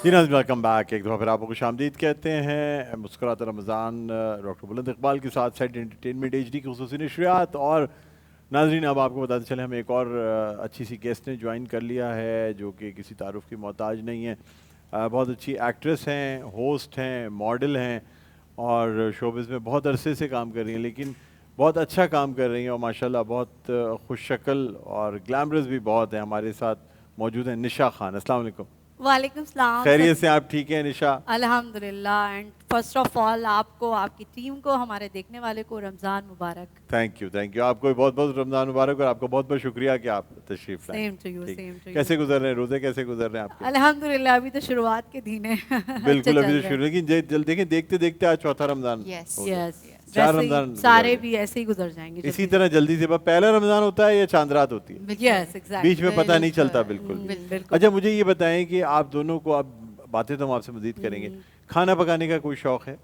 जी नाज़रीन, welcome back. एक दफ़ा फिर आपको खुशामदीद कहते हैं। मुस्कुराता रमज़ान डॉक्टर बुलंद इकबाल के साथ साइड एंटरटेनमेंट एचडी की खुसूसी नशरियात। और नाज़रीन, अब आपको बताते चले हम एक और अच्छी सी गेस्ट ने ज्वाइन कर लिया है जो कि किसी तारुफ की मोहताज नहीं है। बहुत अच्छी एक्ट्रेस हैं, होस्ट हैं, मॉडल हैं और शोबिज़ में बहुत अरसे से काम कर रही हैं, लेकिन बहुत अच्छा काम कर रही हैं और माशाल्लाह बहुत खुश शक्ल और ग्लैमरस भी बहुत है। हमारे साथ मौजूद हैं निशा खान। अस्सलाम वालेकुम। वालेकुम सलाम। खैरियत से आप ठीक हैं निशा? अल्हम्दुलिल्लाह। एंड फर्स्ट ऑफ ऑल आपको, आपकी टीम को, हमारे देखने वाले को रमज़ान मुबारक। Thank you. आपको भी बहुत बहुत रमज़ान मुबारक और आपका बहुत बहुत शुक्रिया कि आप तशरीफ़ लाए। सेम टू यू, ठीक। Same to you. कैसे गुजर रहे हैं रोज़े, कैसे गुजर रहे हैं आपके? अल्हम्दुलिल्लाह, अभी तो शुरुआत के दिन है। अच्छे बिल्कुल, अभी चल तो रहे शुरू, हैं। लेकिन देखिए देखते देखते आज चौथा रमज़ान यस हो गया। यस, चार वैसे ही रमज़ान सारे गुजर गए। भी ऐसे ही गुजर जाएंगे इसी तरह जल्दी से पहला रमज़ान होता है या चांद रात होती है? Yes, exactly. बीच में पता नहीं चलता बिल्कुल भी। बिल्कुल। अच्छा, मुझे ये बताएं कि आप दोनों को, अब बातें तो हम आपसे मज़ीद करेंगे, खाना पकाने का कोई शौक है?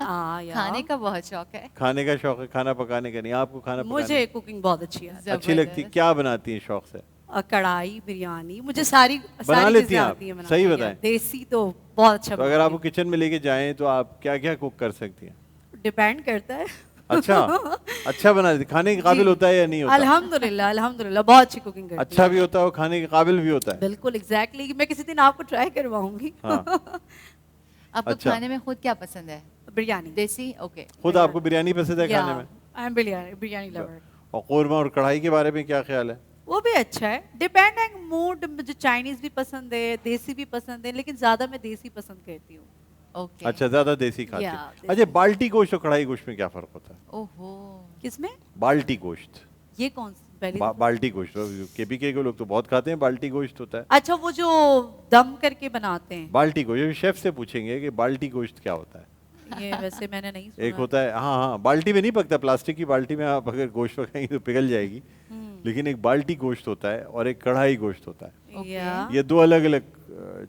खाने का बहुत शौक है। खाने का शौक है, खाना पकाने का नहीं। आपको खाना मुझे पकाने कुकिंग बहुत अच्छी है। अच्छी लगती है? क्या बनाती हैं शौक से? कढ़ाई, बिरयानी, मुझे सारी बना सारी लेती चीजें हैं आप? आती हैं बनाना। सही बताएं। देसी तो बहुत अच्छा तो अगर आपको किचन में लेके जाएं तो आप क्या क्या कुक कर सकती हैं? डिपेंड करता है। अच्छा, अच्छा बना लेती, खाने के काबिल जी। होता है या नहीं होता? अल्हम्दुलिल्लाह, अल्हम्दुलिल्लाह, बहुत अच्छी कुकिंग करती अच्छा हूँ। भी होता है और खाने के काबिल भी होता है। बिल्कुल एग्जैक्टली, मैं किसी दिन आपको ट्राई करवाऊंगी। हाँ। आपको अच्छा। खाने में खुद क्या पसंद है? बिरयानी। देसी? ओके। खुद आपको बिरयानी पसंद है खाने में? I am biryani lover. और कौरमा और कढ़ाई के बारे में क्या ख्याल है? वो भी अच्छा है, डिपेंड ऑन मूड। मुझे चाइनीज भी पसंद है, देसी भी पसंद है, लेकिन ज्यादा मैं देसी पसंद करती हूँ। ओके। अच्छा, ज्यादा देसी खाते या, हैं। देसी। अच्छा, बाल्टी गोश्त और कढ़ाई गोश्त में क्या फर्क होता है? ओहो। किसमें? बाल्टी गोश्त। ये कौन सी पहली? बाल्टी गोश्त केबीके के लोग तो बहुत खाते हैं। बाल्टी गोश्त होता है। अच्छा, वो जो दम करके बनाते हैं। बाल्टी गोश्त शेफ से पूछेंगे कि बाल्टी गोश्त क्या होता है। ये वैसे मैंने नहीं सुना। एक होता है, हाँ हाँ, बाल्टी में नहीं पकता, प्लास्टिक की बाल्टी में आप अगर गोश्त पकाएंगे तो पिघल जाएगी। लेकिन एक बाल्टी गोश्त होता है और एक कढ़ाई गोश्त होता है। या, ये दो अलग अलग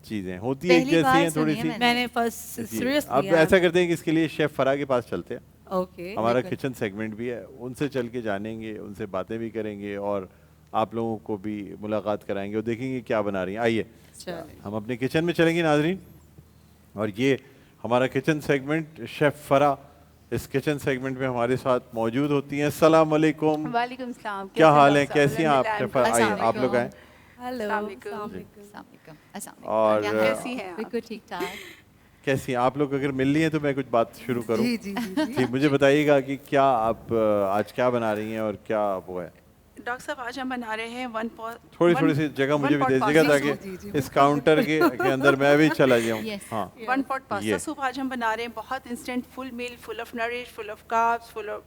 चीजें होती है, एक पहली जैसी बार हैं थोड़ी सुनी है सी। मैंने। मैंने फर्स्ट जी, सीरियसली। अब ऐसा करते हैं कि इसके लिए शेफ फराह के पास चलते हैं। ओके। हमारा बिल्कुल। किचन सेगमेंट भी है, उनसे चल के जानेंगे, उनसे बातें भी करेंगे और आप लोगों को भी मुलाकात कराएंगे और देखेंगे क्या बना रही हैं। आइए चलिए। हम अपने किचन में चलेंगे नाजरीन। और ये हमारा किचन सेगमेंट, शेफ फरा इस किचन सेगमेंट में हमारे साथ मौजूद होती हैं। अस्सलाम वालेकुम। वालेकुम सलाम। क्या कैसे हाल है, डॉक्टर कैसी हैं आप साहब? शेफ फरा? आइए आप लोग आए। हेलो। अस्सलाम वालेकुम। अस्सलाम वालेकुम। अस्सलाम और वालेकुम। कैसी हैं आप? बिल्कुल ठीक ठाक। कैसी हैं आप लोग? अगर मिल रही हैं तो मैं कुछ बात शुरू करूं। जी जी जी जी। जी, मुझे बताइएगा कि क्या आप आज क्या बना रही हैं और क्या वो है। डॉक्टर साहब, आज हम बना रहे हैं थोड़ी सी जगह मुझे भी दे दीजिएगा जी, जी, ताकि इस काउंटर के अंदर मैं भी चला जाऊं। Yes. हाँ, वन पॉट ये। पास्ता सूप आज हम बना रहे हैं। बहुत instant, full meal, full of nourish, full of carbs, full of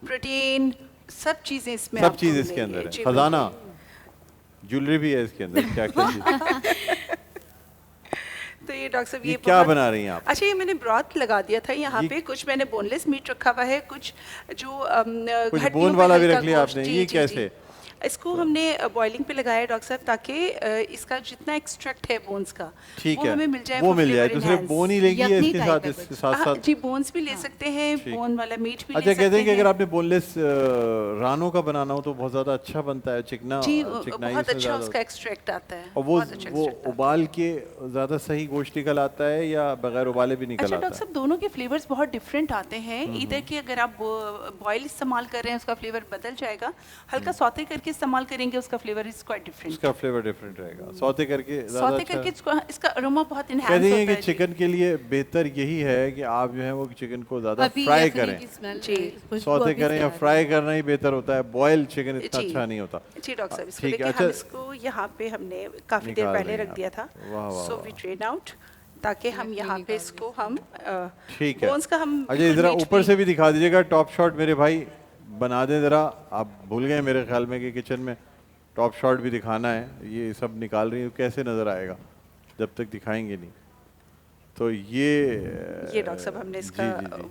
protein, सब चीजें इसमें सब आपको चीज इसके मिलेंगी। अंदर है, जी, खजाना, बिल्कुल। ज्वेलरी भी है इसके अंदर। क्या क्या चीज़? तो ये डॉक्टर साहब, ये ये क्या बहुत- बना रही हैं आप? अच्छा, ये मैंने ब्रॉथ लगा दिया था यहाँ ये- पे। कुछ मैंने बोनलेस मीट रखा हुआ है, कुछ जो कुछ हड्डियों बोन पे वाला भी हल्का रख लिया गोश्त। आपने। जी, ये जी, कैसे? जी। इसको हमने बॉइलिंग पे लगाया है डॉक्टर साहब, ताकि इसका जितना एक्सट्रैक्ट है बोन्स का, ठीक वो है, हमें मिल जाए। वो for मिल जाए। flavor तो सिर्फ enhance। बोन ही लेगी या यखनी इसके टाइप साथ, है इसके कुछ। साथ हाँ, साथ? जी, बोन्स भी ले सकते हैं, ठीक। बोन वाला मीट भी अच्छा, ले कहते सकते हैं कि अगर हैं। आपने बोनलेस रानों का बनाना हो तो बहुत ज्यादा अच्छा बनता है, चिकना जी, चिकनाई बहुत उसमें अच्छा ज्यादा उसका एक्सट्रैक्ट आता है। और वो बहुत अच्छा वो extract आता है। उबाल के ज्यादा सही गोश्त निकल आता है या बगैर उबाले भी निकल अच्छा आता डॉक्टर है? साहब, दोनों के फ्लेवर्स बहुत डिफरेंट आते हैं। इधर कि अगर आप बॉयल इस्तेमाल कर रहे हैं, उसका फ्लेवर बदल जाएगा। हल्का सौते करके इस्तेमाल करेंगे, उसका फ्लेवर इज क्वाइट डिफरेंट। उसका फ्लेवर डिफरेंट रहेगा। सौते करके ज्यादा सौते अच्छा। करके इसका अरोमा बहुत इनहैंस कहते होता हैं कि है। चिकन के लिए बेहतर यही है कि आप जो है वो चिकन को ज्यादा अभी फ्राई यखनी करें, की स्मेल, जी। खुशबू सौते अभी करें से या आ रही फ्राई है। करना ही बेहतर होता है। बॉयल चिकन इतना जी। अच्छा नहीं होता। जी डॉक्टर साहब, इसको ठीक है। लेके अच्छा, हम इसको यहाँ पे हमने काफी देर निकाल पहले रहे हैं रख दिया आप। था। वाह, वाह, सो वाह। वी ड्रेन आउट, ताकि हम यहाँ पे इसको हम ठीक है। बोन्स का हम अच्छा, बिल्कुल जरा मीट ऊपर से भी दिखा दीजिएगा टॉप शॉट मेरे भाई, बना दें जरा। आप भूल गए मेरे ख्याल में कि किचन में टॉप शॉट भी दिखाना है। ये सब निकाल रही है, कैसे नजर आएगा जब तक दिखाएंगे नहीं? तो ये डॉक्टर साहब हमने इसका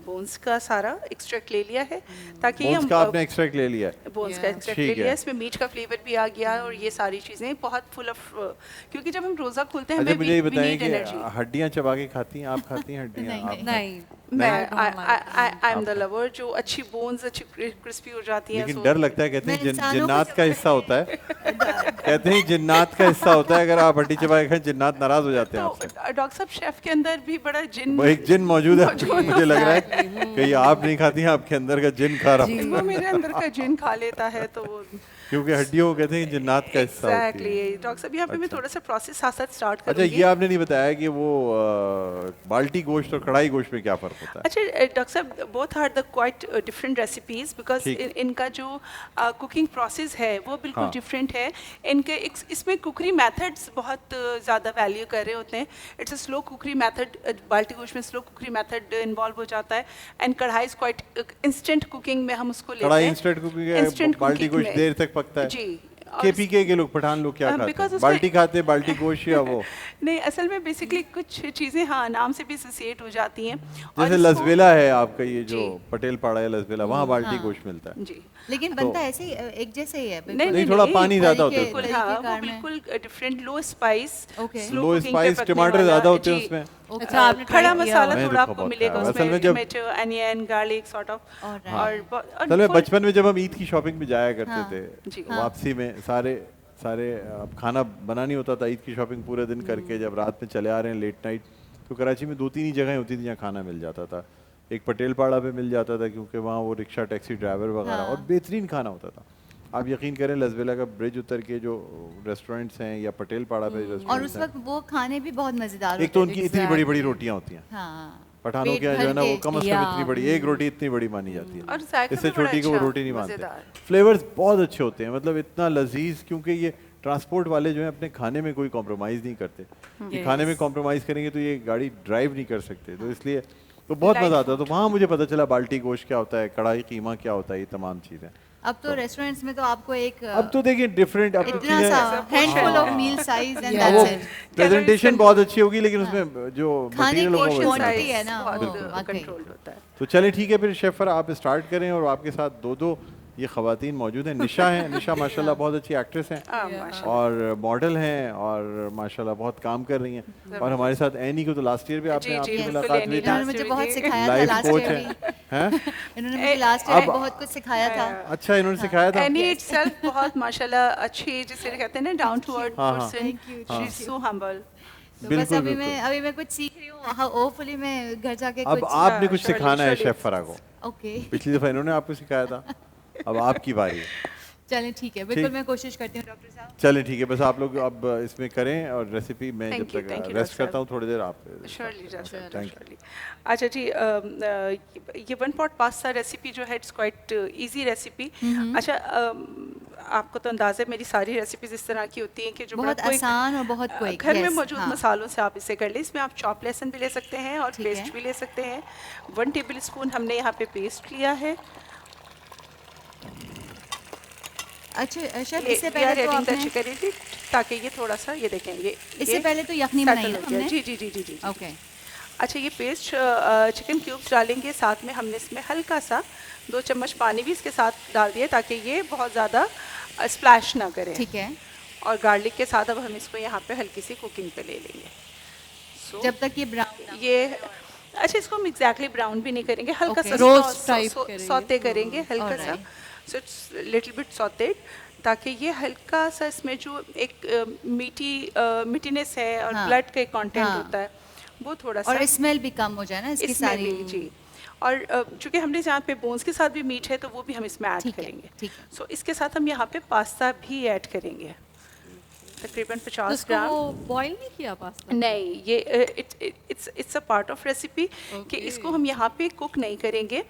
बोन्स का सारा एक्सट्रैक्ट ले लिया है ताकि बोन्स हम का आपने एक्सट्रैक्ट ले लिया है। बोन्स का एक्सट्रैक्ट ठीक ले लिया है। इसमें मीट का फ्लेवर भी आ गया और ये सारी चीज़ें बहुत फुल ऑफ, क्योंकि जब हम रोज़ा खोलते हैं अच्छा हमें मुझे ये we बताएं need कि energy। हड्डियां चबा के खाती हैं आप? खाती हैं हड्डियां आप? नहीं मैं I don't like I am the lover, जो अच्छी बोन्स अच्छी क्रिस्पी हो जाती हैं। लेकिन डर लगता है, कहते हैं मैं इंसानों को जिन्नात का हिस्सा होता है। कहते हैं जिन्नात का हिस्सा होता है, अगर आप हड्डी चबा के खाएं जिन्नात नाराज हो जाते हैं आपसे। तो डॉक्टर साहब शेफ के अंदर भी बड़ा जिन वो एक जिन मौजूद है, मुझे लग रहा है कि ये आप नहीं खाती हैं, आपके अंदर का जिन खा रहा हूँ। वो मेरे अंदर का जिन खा लेता है तो वो क्योंकि हड्डियों को कहते हैं जिन्नात का हिस्सा होती एग्जैक्टली। है। डॉक्टर साहब यहाँ पे मैं अच्छा। थोड़ा सा प्रोसेस साथ साथ स्टार्ट अच्छा करूँगी। ये आपने नहीं बताया कि वो बाल्टी गोश्त और कढ़ाई गोश्त में क्या फ़र्क होता है? अच्छा डॉक्टर साहब, both are the quite different recipes because ठीक। इनका जो कुकिंग प्रोसेस है वो बिल्कुल हाँ। डिफरेंट है। इनके इसमें कुकरी मेथड्स बहुत ज़्यादा वैल्यू कर रहे होते हैं। It's a slow cookery method, बाल्टी गोश्त में स्लो कुकरी मेथड इन्वॉल्व हो जाता है एंड कढ़ाई इज क्वाइट इंस्टेंट कुकिंग में हम उसको लेते हैं। कढ़ाई इंस्टेंट कुकिंग है, Instant बाल्टी cooking गोश्त में। देर तक पकता है। जी। और केपीके के लोग, पठान लोग क्या खाते because हैं? उसमें- बाल्टी खाते हैं, बाल्टी गोश्त या वो नहीं, असल में बेसिकली कुछ चीज़ें हाँ नाम से भी एसोसिएट हो जाती हैं। और जैसे इसको- लसबेला है आपका, ये जो जी। पटेल पाड़ा है लसबेला, वहाँ बाल्टी हाँ। गोश्त मिलता है। जी लेकिन बनता ऐसे ही एक जैसे ही है बिल्कुल। नहीं, थोड़ा पानी ज़्यादा होता है तरीके- उसमें। बिल्कुल हाँ, वो तरीकेकार में। बिल्कुल डिफरेंट लो स्पाइस, Okay. लो स्पाइस, टमाटर ज़्यादा होते हैं उसमें। अच्छा आपने खड़ा try किया मसाला मैंने थोड़ा तो आपको बहुत मिलेगा खाया। असल उसमें, में जब- tomato, onion, garlic sort of. Alright. और असल में full- बचपन में जब हम ईद की शॉपिंग में जाया करते हाँ। थे, जी। वापसी में सारे सारे अब खाना बना नहीं होता था, ईद की शॉपिंग पूरे दिन करके जब रात में चले आ रहे हैं लेट नाइट, तो कराची में 2-3 ही जगहें होती थी जहाँ खाना मिल जाता था। एक पटेल पाड़ा पे मिल जाता था क्योंकि वहाँ वो रिक्शा टैक्सी ड्राइवर वगैरह, हाँ। और बेहतरीन खाना होता था। आप यकीन करें लसबेला का ब्रिज उतर के जो रेस्टोरेंट्स हैं या पटेल पाड़ा पे और उस रेस्टोरेंट्स हैं, वक्त वो खाने भी बहुत मजेदार एक तो होते उनकी थे। इतनी बड़ी बड़ी रोटियाँ होती हैं। हाँ पठानों पेट के यहाँ जो भर है ना वो के। कम से कम या। इतनी बड़ी, एक रोटी इतनी बड़ी मानी जाती है। और जायका इससे भी बड़ा छोटी को वो अच्छा, रोटी नहीं मानते। मज़ेदार। फ्लेवर्स बहुत अच्छे होते हैं, मतलब इतना लजीज, क्योंकि ये ट्रांसपोर्ट वाले जो है अपने खाने में कोई कॉम्प्रोमाइज़ नहीं करते कि Yes. खाने में कॉम्प्रोमाइज़ करेंगे तो ये गाड़ी ड्राइव नहीं कर सकते, तो इसलिए तो बहुत मज़ा आता है। तो वहाँ मुझे पता चला बाल्टी गोश्त क्या होता है, कढ़ाई कीमा क्या होता है, ये तमाम चीज़ें। अब तो रेस्टोरेंट्स में तो आपको एक अब तो देखिए डिफरेंट, अब तो इतना सा चीज़ें handful of meal size and Yeah. वो दैट्स इट। प्रेजेंटेशन बहुत अच्छी होगी, लेकिन उसमें जो खाने मटेरियल की होगा वो portion इतना- quantity है ना, वो बिल्कुल। वाकई। कंट्रोल होता है। तो चले ठीक है, फिर शेफर आप स्टार्ट करें, और आपके साथ दो ये खवातीन मौजूद हैं। निशा हैं, निशा माशाल्लाह बहुत अच्छी एक्ट्रेस हैं माशाल्लाह। और मॉडल हैं और माशाल्लाह बहुत काम कर रही हैं। और हमारे साथ एनी को तो लास्ट ईयर भी आपने जी, आपकी बिल्कुल, मुलाकात एनी हुई थी, इन्होंने मुझे बहुत सिखाया था लाइफ लास्ट कोच ईयर हैं भी। हैं? इन्होंने मुझे लास्ट ईयर अब- बहुत कुछ सिखाया था। अच्छा, इन्होंने सिखाया था। एनी इटसेल्फ बहुत माशाल्लाह अच्छी, जिसे कहते हैं ना डाउन टू अर्थ हाँ, हाँ। Person, Thank you, she is so humble. तो बस बिल्कुल, अभी मैं कुछ सीख रही हूँ, होपफुली मैं घर जाके अब कुछ आपने कुछ surely, सिखाना है surely. शेफ फरा को। ओके पिछली दफा इन्होंने आपको सिखाया था, अब आपकी बारी है। चलें ठीक है, बिल्कुल ठीक। मैं कोशिश करती हूँ डॉक्टर साहब। चलें ठीक है, बस आप लोग अब इसमें करें और रेसिपी मैं Thank जब you, तक thank you, रेस्ट Dr. करता हूँ थोड़ी देर आप Surely, Thank you. surely. अच्छा जी, ये वन पॉट पास्ता रेसिपी जो है इट्स क्वाइट इजी रेसिपी। अच्छा, आपको तो अंदाज़ा है मेरी सारी रेसिपीज इस तरह की होती हैं कि जो बहुत बड़ा quick, आसान और बहुत क्विक। घर में मौजूद मसालों से आप इसे कर लें। इसमें आप चॉप लहसुन भी ले सकते हैं और ठीक है। पेस्ट भी ले सकते हैं। 1 टेबलस्पून हमने यहाँ पे पेस्ट लिया है। अच्छा शेफ, ये इससे we are पहले तो adding the आपने chicken in it, ताकि ये थोड़ा सा ये देखें इससे ये पहले तो यखनी settle बनाई ना हो गया। हमने। जी जी जी जी जी। ओके अच्छा, ये पेस्ट चिकन क्यूब्स डालेंगे, साथ में हमने इसमें हल्का सा 2 चम्मच पानी भी इसके साथ डाल दिया ताकि ये बहुत ज़्यादा स्प्लैश ना करे। ठीक है। और गार्लिक के साथ अब हम इसको यहाँ पे हल्की सी कुकिंग पे ले लेंगे। So, जब तक ये ब्राउन ना ये अच्छा, इसको हम एग्जैक्टली ब्राउन भी नहीं करेंगे, हल्का Okay. सा Roast type करेंगे। सौते करेंगे हल्का सा। Alright. So it's little bit sauteed, ताकि ये हल्का सा इसमें जो एक मीठीनेस है और हाँ। ब्लड का एक कंटेंट हाँ। होता है वो थोड़ा सा और स्मेल भी कम हो जाए ना इसकी इसमें सारी। भी, जी। और चूंकि हमने यहाँ पे बोन्स के साथ भी मीट है तो वो भी हम इसमें ऐड ठीक है, करेंगे। ठीक है। सो इसके साथ हम यहाँ पे पास्ता भी ऐड करेंगे, तकरीबन 50 उसको ग्राम। बॉईल नहीं किया पास्ता? नहीं, ये it's a part of recipe कि इसको हम यहाँ पे कुक नहीं करेंगे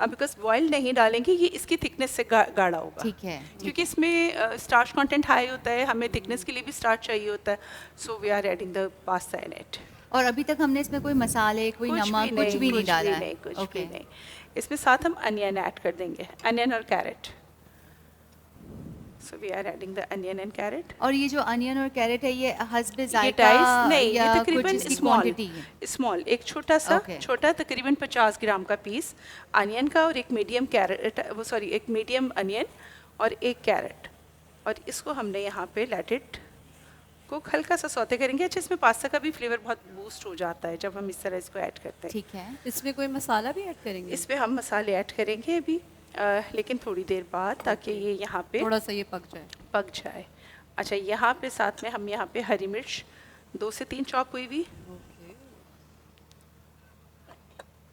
बिकॉज बॉयल नहीं डालेंगे, ये इसकी थिकनेस से गाढ़ा होगा। ठीक है। क्योंकि इसमें स्टार्च कंटेंट हाई होता है, हमें थिकनेस के लिए भी स्टार्च चाहिए होता है। So we are adding the pasta in it. और अभी तक हमने इसमें कोई मसाले, कोई नमक कुछ भी नहीं डाला है। कुछ ओके। भी नहीं। इसमें साथ हम अनियन ऐड कर देंगे, अनियन और carat. So we are adding the onion and carrot. और ये जो अनियन और कैरेट है ये हस्ब ये जायका डाइस नहीं, या ये कुछ तकरीबन इसकी स्मॉल क्वांटिटी है? स्मॉल, एक छोटा सा Okay. छोटा तकरीबन 50 ग्राम का पीस अनियन का और एक मीडियम कैरेट, वो सॉरी एक मीडियम अनियन और एक कैरेट, और इसको हमने यहाँ पे लेट इट कुक, हल्का सा सौते करेंगे। अच्छा, इसमें पास्ता का भी फ्लेवर बहुत बूस्ट हो जाता है जब हम इस तरह इसको ऐड करते हैं। ठीक है। इसमें कोई मसाला भी ऐड करेंगे? इस पे हम मसाले ऐड करेंगे अभी, लेकिन थोड़ी देर बाद, ताकि ये यहाँ पे थोड़ा सा ये पक जाए। अच्छा, यहाँ पे साथ में हम यहाँ पे हरी मिर्च 2 से 3 चॉप हुई हुई,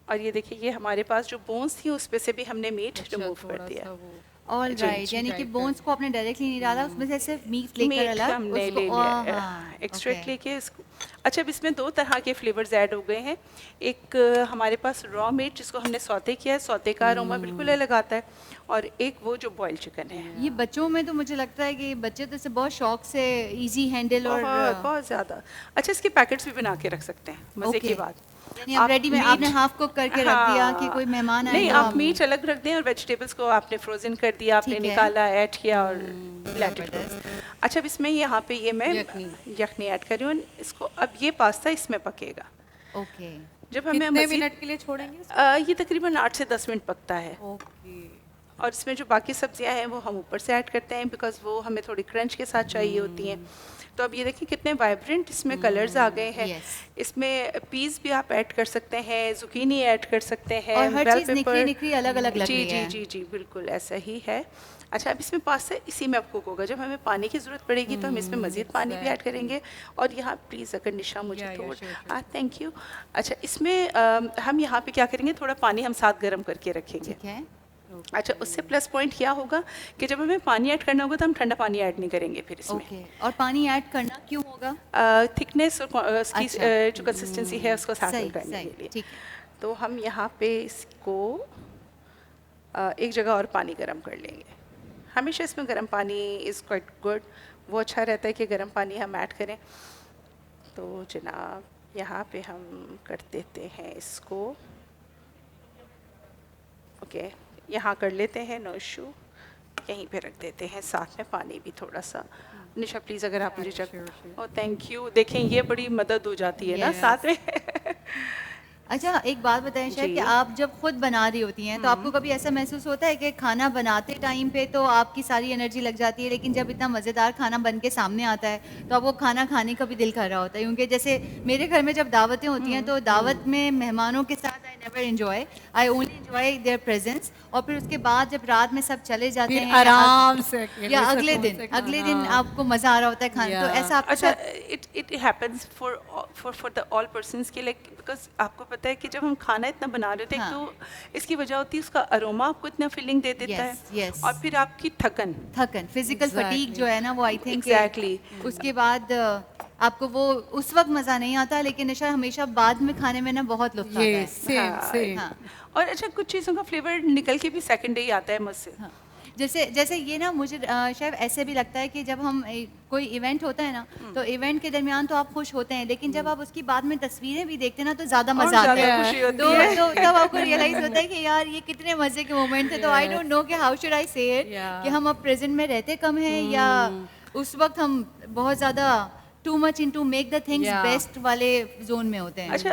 और ये देखिए ये हमारे पास जो बोन्स थी उस पे से भी हमने मीट रिमूव कर दिया। ऑल राइट, यानी कि बोन्स को आपने डायरेक्टली नहीं डाला, उसमें से सिर्फ मीट लेकर अलग हमने ले लिया, एक्सट्रैक्ट लेके इसको। अच्छा, अब इसमें 2 तरह के फ्लेवर्स ऐड हो गए हैं। एक हमारे पास रॉ मीट जिसको हमने सौते किया है, सौते का अरोमा बिल्कुल अलग आता है, और एक वो जो बॉइल्ड चिकन है। ये बच्चों में तो मुझे लगता है कि बच्चे तो इसे बहुत शौक से इजी हैंडल और बहुत ज़्यादा। अच्छा, इसके पैकेट्स भी बना के रख सकते हैं, मज़े की बात। यानी आप रेडी में आपने हाफ कुक करके रख दिया कि कोई मेहमान आए नहीं, तो आप मीट अलग रख दें और वेजिटेबल्स को आपने फ्रोजन कर दिया, आपने निकाला, ऐड किया और लेट इट गो। अच्छा, अब इसमें यहाँ पे ये मैं यखनी ऐड कर रही हूँ इसको। अब ये पास्ता इसमें पकेगा। ओके। जब हमें कितने मिनट के लिए छोड़ेंगे? ये तकरीबन 8 से 10 मिनट पकता है। ओके। और इसमें जो बाकी सब्जियां हैं वो हम ऊपर से ऐड करते हैं, बिकॉज वो हमें थोड़ी क्रंच के साथ चाहिए होती हैं। तो अब ये देखिए कितने वाइब्रेंट इसमें कलर्स आ गए हैं। इसमें पीस भी आप ऐड कर सकते हैं, जुकीनी ऐड कर सकते हैं, और हर चीज़ निकली अलग-अलग लग रही है। जी बिल्कुल ऐसा ही है। अच्छा, अब इसमें पास्ता इसी में अब कुक होगा। जब हमें पानी की ज़रूरत पड़ेगी तो हम इसमें मज़ीद पानी भी ऐड करेंगे। और यहाँ प्लीज़ अगर निशा मुझे थोड़ा थैंक यू। अच्छा, इसमें हम यहाँ पे क्या करेंगे, थोड़ा पानी हम साथ गर्म करके रखेंगे। अच्छा, उससे प्लस पॉइंट क्या होगा कि जब हमें पानी ऐड करना होगा तो हम ठंडा पानी ऐड नहीं करेंगे फिर इसमें। और पानी ऐड करना क्यों होगा? थिकनेस और उसकी जो कंसिस्टेंसी है उसको सैटल करने के लिए। तो हम यहाँ पे इसको एक जगह और पानी गर्म कर लेंगे। हमेशा इसमें गर्म पानी इज़ क्वाइट गुड, वो अच्छा रहता है कि गर्म पानी हम ऐड करें। तो जनाब यहाँ पे हम कर देते हैं इसको, ओके, यहाँ कर लेते हैं, नो इशू। यहीं पे रख देते हैं, साथ में पानी भी थोड़ा सा। निशा प्लीज़ अगर आप मुझे ओ थैंक यू। देखें ये बड़ी मदद हो जाती है ना साथ में। अच्छा, एक बात बताएं शायद कि आप जब खुद बना रही होती हैं तो आपको कभी ऐसा महसूस होता है कि खाना बनाते टाइम पे तो आपकी सारी एनर्जी लग जाती है, लेकिन जब इतना मज़ेदार खाना बन के सामने आता है तो अब वो खाना खाने का भी दिल कर रहा होता है? क्योंकि जैसे मेरे घर में जब दावतें होती हैं तो दावत में मेहमानों के साथ I never enjoy, I only enjoy there presence. और फिर उसके बाद जब रात में सब चले जाते हैं आराम से या अगले दिन आपको मज़ा आ रहा होता है खाने, तो ऐसा आपके अच्छा, साथ? It happens for the all persons के, लाइक बिकॉज आपको पता है कि जब हम खाना इतना बना रहे थे तो इसकी वजह होती है उसका अरोमा आपको इतना फीलिंग दे देता है, और फिर आपकी थकन फिजिकल फटीग जो है ना वो आई थिंक एग्जैक्टली उसके बाद आपको वो उस वक्त मज़ा नहीं आता, लेकिन निशा हमेशा बाद में खाने में ना बहुत लुत्फ आता है। सेम। और अच्छा, कुछ चीज़ों का फ्लेवर निकल के भी सेकंड डे ही आता है मुझसे। जैसे ये ना मुझे शायद ऐसे भी लगता है कि जब हम कोई इवेंट होता है ना तो इवेंट के दरमियान तो आप खुश होते हैं, लेकिन जब आप उसकी बाद में तस्वीरें भी देखते हैं ना तो ज़्यादा मज़ा आता है। तो तब आपको रियलाइज होता है कि यार ये कितने मज़े के मोमेंट थे। तो आई डोंट नो कि हाउ शुड आई से इट कि हम अब प्रेजेंट में रहते कम हैं या उस वक्त हम बहुत ज़्यादा too much into make the things best वाले जोन में होते हैं। अच्छा,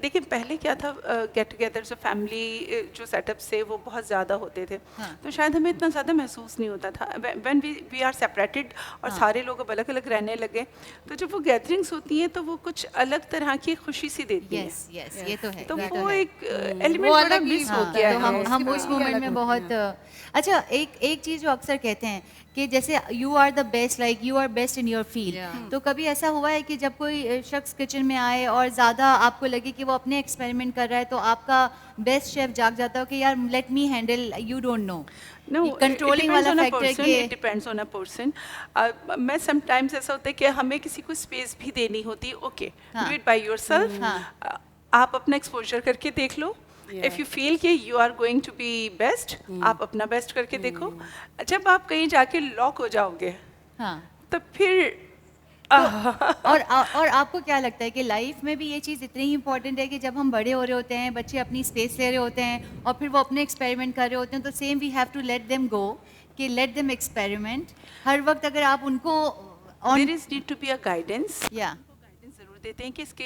देखिए पहले क्या था, गेट टुगेदर जो फैमिली जो सेटअप्स थे वो बहुत ज़्यादा होते थे, तो शायद हमें इतना ज़्यादा महसूस नहीं होता था। व्हेन वी आर सेपरेटेड और सारे लोग अब अलग अलग रहने लगे, तो जब वो गैदरिंग्स होती हैं तो वो कुछ अलग तरह की खुशी सी देती है। यस, ये तो है। तो वो एक एलिमेंट थोड़ा मिस हो गया है। तो हम उस मोमेंट में बहुत अच्छा, एक चीज़ जो अक्सर कहते हैं कि जैसे you are the best, like you are best in your field. तो कभी ऐसा हुआ है कि जब कोई शख्स किचन में आए और ज़्यादा आपको लगे कि वो अपने एक्सपेरिमेंट कर रहा है तो आपका बेस्ट शेफ जाग जाता हो कि यार let me handle, you don't know? No, controlling वाला फैक्टर के it depends on a person. मैं sometimes ऐसा होता है कि हमें किसी को स्पेस भी देनी होती है। Okay, do it by yourself. आप अपना एक्सपोजर करके देख लो। If you feel कि you are going to be best, आप अपना बेस्ट करके देखो। जब आप कहीं जाके लॉक हो जाओगे तो फिर और आपको क्या लगता है कि लाइफ में भी ये चीज़ इतनी इंपॉर्टेंट है कि जब हम बड़े हो रहे होते हैं, बच्चे अपनी स्पेस ले रहे होते हैं और फिर वो अपने एक्सपेरिमेंट कर रहे होते हैं, तो same we have to let them go, कि लेट देम एक्सपेरिमेंट। हर वक्त अगर आप उनको there is need to be a guidance, या गाइडेंस ज़रूर देते हैं कि इसके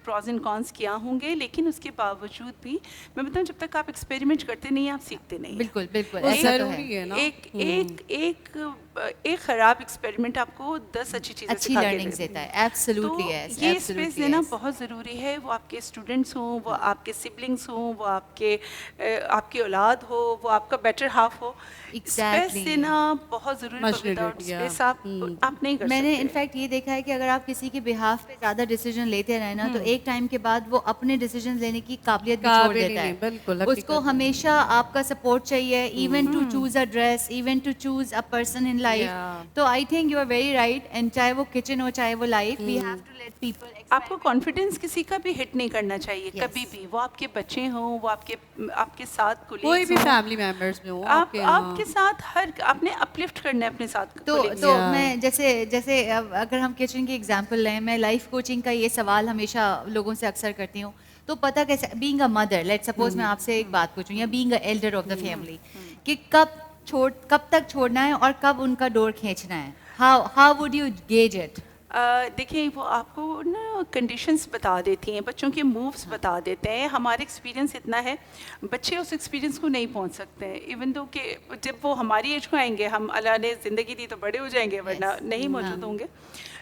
प्रॉज एंड कॉन्स क्या होंगे, लेकिन उसके बावजूद भी मैं बताऊं, जब तक आप एक्सपेरिमेंट करते नहीं आप सीखते नहीं हैं। बिल्कुल बिल्कुल वो ऐसा तो जरूरी है ना। एक खराब एक्सपेरिमेंट आपको 10 अच्छी चीजें अच्छी सिखा के लर्निंग्स देती देता है। है। एब्सोल्युटली तो यस, ये स्पेस देना बहुत ज़रूरी है। वो आपके स्टूडेंट्स हों, वो आपके सिबलिंग्स हों, वो आपकी औलाद हो, वो आपका बेटर हाफ हो, स्पेस Exactly. देना बहुत ज़रूरी है। Much without needed, space yeah. आप नहीं कर मैंने सकते। इनफैक्ट ये देखा है कि अगर आप किसी के बिहाफ पे ज़्यादा डिसीजन लेते रहे ना, तो एक टाइम के बाद वो अपने डिसीजन लेने की काबिलियत भी छोड़ काबिल ही देता नहीं, है। बिल्कुल, उसको हकीकत में। हमेशा आपका सपोर्ट चाहिए, even to choose a dress, even to choose a person in life. Yeah. तो I think you are very right, and चाहे वो किचन हो चाहे वो life, we have to let people. आपको कॉन्फिडेंस किसी का भी हिट नहीं करना चाहिए Yes. कभी भी। वो आपके बच्चे हों, वो आपके साथ कोई colleagues भी हों, फैमिली मेंबर्स में हो आपके साथ आपने अपलिफ्ट करना है अपने साथ तो colleagues। Yeah. मैं जैसे अगर हम किचन की एग्जांपल लें, मैं लाइफ कोचिंग का ये सवाल हमेशा लोगों से अक्सर करती हूँ। तो पता कैसे, being a mother, let's suppose मैं आपसे एक बात पूछूं, या being a elder of the family, कि कब तक छोड़ना है और कब उनका डोर खींचना है? How would you gauge it? देखिए, वो आपको ना कंडीशंस बता देती हैं, बच्चों के मूव्स बता देते हैं। हमारा एक्सपीरियंस इतना है, बच्चे उस एक्सपीरियंस को नहीं पहुंच सकते हैं। इवन दो कि जब वो हमारी एज को आएंगे, हम अल्लाह ने ज़िंदगी दी तो बड़े हो जाएंगे, वरना नहीं मौजूद होंगे।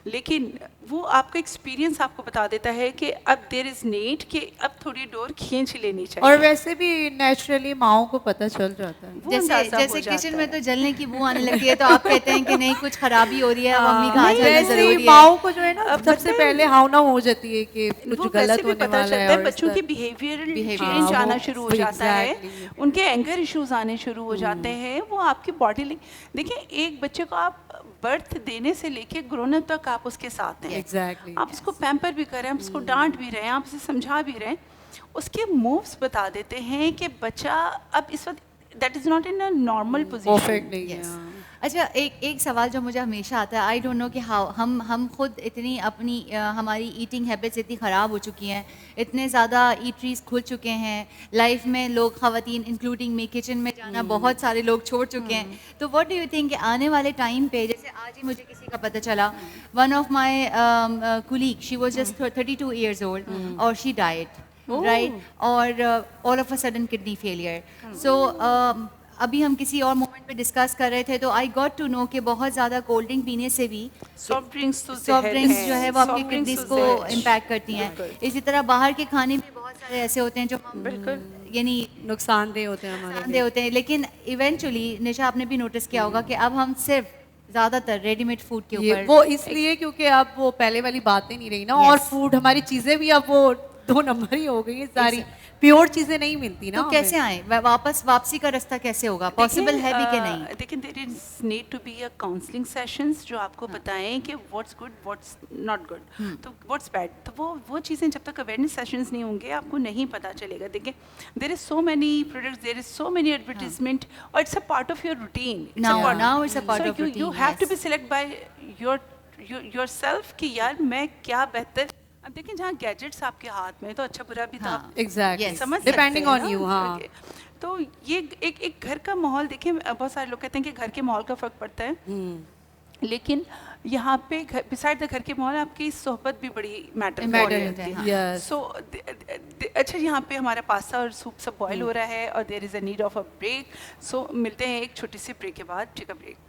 लेकिन वो आपका एक्सपीरियंस आपको बता देता है कि अब देयर इज़ नीड कि अब थोड़ी डोर खींच लेनी चाहिए। और वैसे भी नेचुरली माओ को पता चल जाता है। वो अंदाज़ा हो जैसे जाता किचन है। में तो जलने की बू आने लगती है, तो आप कहते हैं कि नहीं कुछ खराबी हो रही है, मम्मी का आ जाना वैसे ही जरूरी है। माओ को जो है ना अब सबसे पता है- पहले हावना हो जाती है कि वो कुछ वैसे गलत भी होने पता वाला चलता है है, और बच्चों इस के तरह- बिहेवियरल Behavior, चेंज हाँ, आना वो- शुरू हो जाता है, exactly. उनके एंगर इश्यूज आने शुरू हो जाते हैं, वो आपकी बॉडी देखिए, एक बच्चे को आप बर्थ देने से लेके ग्रोन अप तक आप उसके साथ हैं। Exactly. आप उसको पैम्पर भी कर रहे हैं, आप उसको डांट भी रहे हैं, आप उसे समझा भी रहे हैं, उसके मूव्स बता देते हैं कि बच्चा अब इस वक्त that is not in a normal perfect position. नहीं Yes. है। अच्छा, एक सवाल जो मुझे हमेशा आता है, आई डोंट नो कि हाउ हम खुद इतनी अपनी हमारी ईटिंग हैबिट्स इतनी ख़राब हो चुकी हैं, इतने ज़्यादा ईटरीज खुल चुके हैं लाइफ में, लोग ख़वातीन इंक्लूडिंग मी किचन में जाना बहुत सारे लोग छोड़ चुके हैं। तो व्हाट डू यू थिंक आने वाले टाइम पे, जैसे आज ही मुझे किसी का पता चला, one of my colleague, she was just 32 years old और शी डाइड, राइट, और all of a sudden kidney failure. So अभी हम किसी और मोमेंट पे डिस्कस कर रहे थे, तो आई गॉट टू नो कि बहुत ज़्यादा कोल्ड ड्रिंक पीने से भी सॉफ्ट ड्रिंक्स तो सॉफ्ट जहर ड्रिंक्स हैं, जो है वो आपकी soft drinks किडनीज तो को जहर हैं। इम्पैक्ट करती हैं। इसी तरह बाहर के खाने भी बहुत सारे ऐसे होते हैं जो हम बिल्कुल। यानी नुकसानदेह होते हैं हमारे नुकसानदेह होते हैं, लेकिन इवेंचुअली निशा आपने भी नोटिस किया होगा कि अब हम सिर्फ ज़्यादातर रेडीमेड फूड के ये ऊपर वो इसलिए क्योंकि अब वो पहले वाली बातें नहीं रही ना। Yes. और फूड हमारी चीजें भी अब वो 2 नंबर ही हो गई है सारी, प्योर चीजें नहीं मिलती ना तो कैसे आए वापसी का रास्ता कैसे होगा? पॉसिबल है भी कि नहीं? लेकिन there is need to be a counselling sessions जो आपको बताएं कि what's good what's not good, तो व्हाट्स बैड। तो वो चीज़ें जब तक अवेयरनेस सेशंस नहीं होंगे आपको नहीं पता चलेगा। देखिए, there is so many products, there is so many advertisement, और it's a part of your routine. Now it's a part of you routine, have to yes. Be select by yourself कि यार मैं क्या बेहतर। अब देखिए, जहाँ गैजेट्स आपके हाथ में, तो अच्छा बुरा भी तो हाँ. आप एग्जैक्टली Yes. समझ सकते डिपेंडिंग हैं ऑन ना? यू। हाँ, Okay. तो ये एक घर का माहौल देखिए, बहुत सारे लोग कहते हैं कि घर के माहौल का फर्क पड़ता है, लेकिन यहाँ पे बिसाइड द घर के माहौल आपकी सोहबत भी बड़ी मैटर Matter करती करती है, हाँ. Yes. सो अच्छा, यहाँ पे हमारा पास्ता और सूप सब बॉयल हो रहा है और there is a need of a break. So मिलते हैं एक छोटी सी ब्रेक के बाद। Take a break.